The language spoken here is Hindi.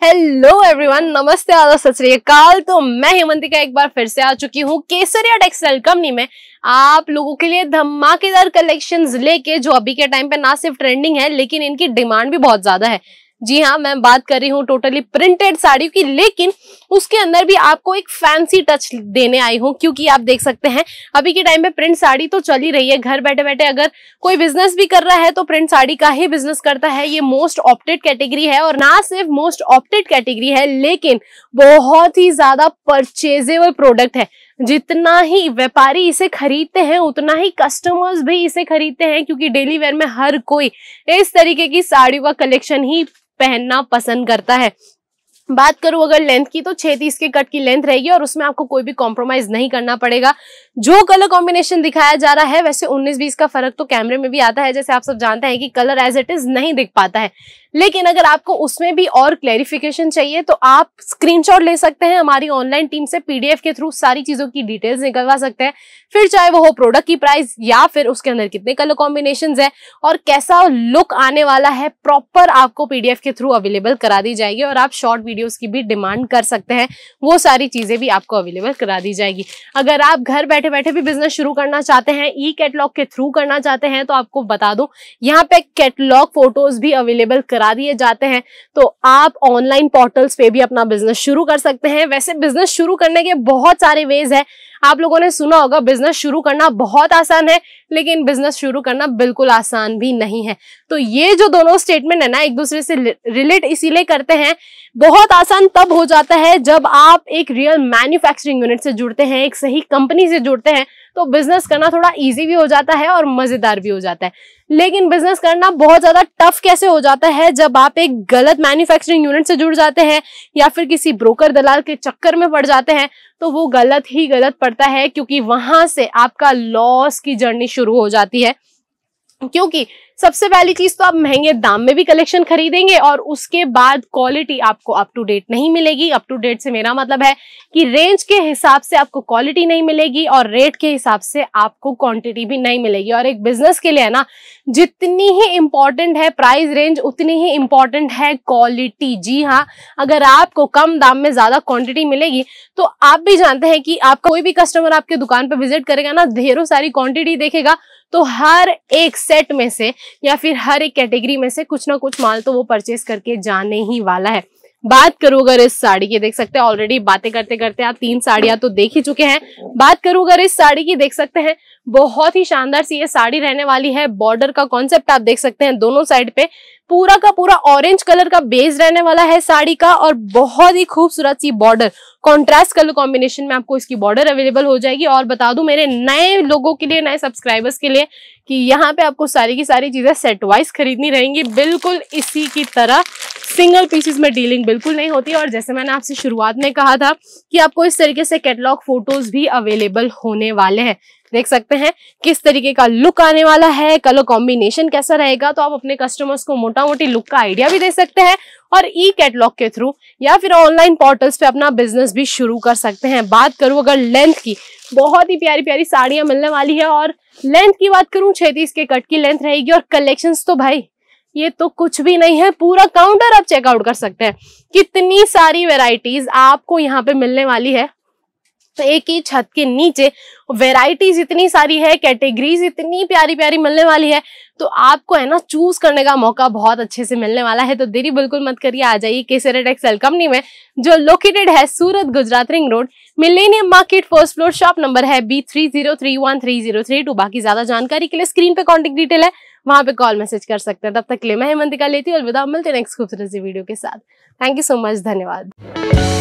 हेलो एवरीवन, नमस्ते, आदाब, सत श्री अकाल। तो मैं हेमंतिका एक बार फिर से आ चुकी हूँ केसरिया टेक्सटाइल कंपनी में आप लोगों के लिए धमाकेदार कलेक्शंस लेके, जो अभी के टाइम पे ना सिर्फ ट्रेंडिंग है लेकिन इनकी डिमांड भी बहुत ज्यादा है। जी हाँ, मैं बात कर रही हूँ टोटली प्रिंटेड साड़ी की, लेकिन उसके अंदर भी आपको एक फैंसी टच देने आई हूँ, क्योंकि आप देख सकते हैं अभी के टाइम पे प्रिंट साड़ी तो चल ही रही है। घर बैठे बैठे अगर कोई बिजनेस भी कर रहा है तो प्रिंट साड़ी का ही बिजनेस करता है। ये मोस्ट ऑप्टेड कैटेगरी है, और ना सिर्फ मोस्ट ऑप्टेड कैटेगरी है लेकिन बहुत ही ज्यादा परचेजेबल प्रोडक्ट है। जितना ही व्यापारी इसे खरीदते हैं उतना ही कस्टमर्स भी इसे खरीदते हैं, क्योंकि डेली वेयर में हर कोई इस तरीके की साड़ियों का कलेक्शन ही पहनना पसंद करता है। बात करूं अगर लेंथ की, तो 630 के कट की लेंथ रहेगी और उसमें आपको कोई भी कॉम्प्रोमाइज नहीं करना पड़ेगा। जो कलर कॉम्बिनेशन दिखाया जा रहा है, वैसे 19-20 का फर्क तो कैमरे में भी आता है, जैसे आप सब जानते हैं कि कलर एज इट इज नहीं दिख पाता है। लेकिन अगर आपको उसमें भी और क्लैरिफिकेशन चाहिए तो आप स्क्रीनशॉट ले सकते हैं, हमारी ऑनलाइन टीम से पीडीएफ के थ्रू सारी चीजों की डिटेल्स निकलवा सकते हैं। फिर चाहे वो हो प्रोडक्ट की प्राइस या फिर उसके अंदर कितने कलर कॉम्बिनेशंस है और कैसा लुक आने वाला है, प्रॉपर आपको पीडीएफ के थ्रू अवेलेबल करा दी जाएगी। और आप शॉर्ट वीडियोस की भी डिमांड कर सकते हैं, वो सारी चीजें भी आपको अवेलेबल करा दी जाएगी। अगर आप घर बैठे बैठे भी बिजनेस शुरू करना चाहते हैं, ई कैटलॉग के थ्रू करना चाहते हैं, तो आपको बता दूं यहाँ पे कैटलॉग फोटोज भी अवेलेबल करा दिए जाते हैं, तो आप ऑनलाइन पोर्टल्स पे भी अपना बिजनेस शुरू कर सकते हैं। वैसे बिजनेस शुरू करने के बहुत सारे वेज है। आप लोगों ने सुना होगा बिजनेस शुरू करना बहुत आसान है, लेकिन बिजनेस शुरू करना बिल्कुल आसान भी नहीं है। तो ये जो दोनों स्टेटमेंट है ना, एक दूसरे से रिलेट इसीलिए करते हैं। बहुत आसान तब हो जाता है जब आप एक रियल मैन्युफैक्चरिंग यूनिट से जुड़ते हैं, एक सही कंपनी से जुड़ते हैं, तो बिजनेस करना थोड़ा इजी भी हो जाता है और मजेदार भी हो जाता है। लेकिन बिजनेस करना बहुत ज्यादा टफ कैसे हो जाता है जब आप एक गलत मैन्युफैक्चरिंग यूनिट से जुड़ जाते हैं या फिर किसी ब्रोकर दलाल के चक्कर में पड़ जाते हैं, तो वो गलत ही गलत पड़ता है, क्योंकि वहां से आपका लॉस की जर्नी शुरू हो जाती है। क्योंकि सबसे पहली चीज तो आप महंगे दाम में भी कलेक्शन खरीदेंगे और उसके बाद क्वालिटी आपको अप टू डेट नहीं मिलेगी। अप टू डेट से मेरा मतलब है कि रेंज के हिसाब से आपको क्वालिटी नहीं मिलेगी और रेट के हिसाब से आपको क्वांटिटी भी नहीं मिलेगी। और एक बिजनेस के लिए है ना, जितनी ही इंपॉर्टेंट है प्राइस रेंज, उतनी ही इंपॉर्टेंट है क्वालिटी। जी हाँ, अगर आपको कम दाम में ज्यादा क्वांटिटी मिलेगी तो आप भी जानते हैं कि आपका कोई भी कस्टमर आपके दुकान पर विजिट करेगा ना, ढेरों सारी क्वांटिटी देखेगा, तो हर एक सेट में से या फिर हर एक कैटेगरी में से कुछ ना कुछ माल तो वो परचेस करके जाने ही वाला है। बात करूं अगर इस साड़ी की, देख सकते हैं ऑलरेडी बातें करते करते आप 3 साड़ियां तो देख ही चुके हैं। बात करूं अगर इस साड़ी की, देख सकते हैं बहुत ही शानदार सी ये साड़ी रहने वाली है। बॉर्डर का कॉन्सेप्ट आप देख सकते हैं, दोनों साइड पे पूरा का पूरा ऑरेंज कलर का बेस रहने वाला है साड़ी का, और बहुत ही खूबसूरत सी बॉर्डर, कॉन्ट्रास्ट कलर कॉम्बिनेशन में आपको इसकी बॉर्डर अवेलेबल हो जाएगी। और बता दूं मेरे नए लोगों के लिए, नए सब्सक्राइबर्स के लिए, कि यहाँ पे आपको सारी की सारी चीजें सेट वाइज खरीदनी रहेंगी, बिल्कुल इसी की तरह सिंगल पीसेस में डीलिंग बिल्कुल नहीं होती। और जैसे मैंने आपसे शुरुआत में कहा था कि आपको इस तरीके से कैटलॉग फोटोज भी अवेलेबल होने वाले हैं। देख सकते हैं किस तरीके का लुक आने वाला है, कलर कॉम्बिनेशन कैसा रहेगा, तो आप अपने कस्टमर्स को मोटा मोटी लुक का आइडिया भी दे सकते हैं और ई कैटलॉग के थ्रू या फिर ऑनलाइन पोर्टल्स पे अपना बिजनेस भी शुरू कर सकते हैं। बात करूं अगर लेंथ की, बहुत ही प्यारी प्यारी साड़ियां मिलने वाली है। और लेंथ की बात करूं, 36 के कट की लेंथ रहेगी। और कलेक्शंस तो भाई ये तो कुछ भी नहीं है, पूरा काउंटर आप चेकआउट कर सकते हैं। कितनी सारी वेराइटीज आपको यहाँ पे मिलने वाली है, तो एक ही छत के नीचे वेराइटीज इतनी सारी है, कैटेगरीज इतनी प्यारी प्यारी मिलने वाली है, तो आपको है ना चूज करने का मौका बहुत अच्छे से मिलने वाला है। तो देरी बिल्कुल मत करिए, आ जाइए केसरिया टेक्सटाइल कंपनी में, जो लोकेटेड है Surat Gujarat ring road, millennium market, first floor, shop number है B30313032। बाकी ज्यादा जानकारी के लिए स्क्रीन पे कॉन्टेक्ट डिटेल है, वहां पे कॉल मैसेज कर सकते हैं। तब तक के लिए मैं हेमंतिका लेती हूँ, अलविदा, मिलते हैं नेक्स्ट खूबसूरत सी वीडियो के साथ। थैंक यू सो मच, धन्यवाद।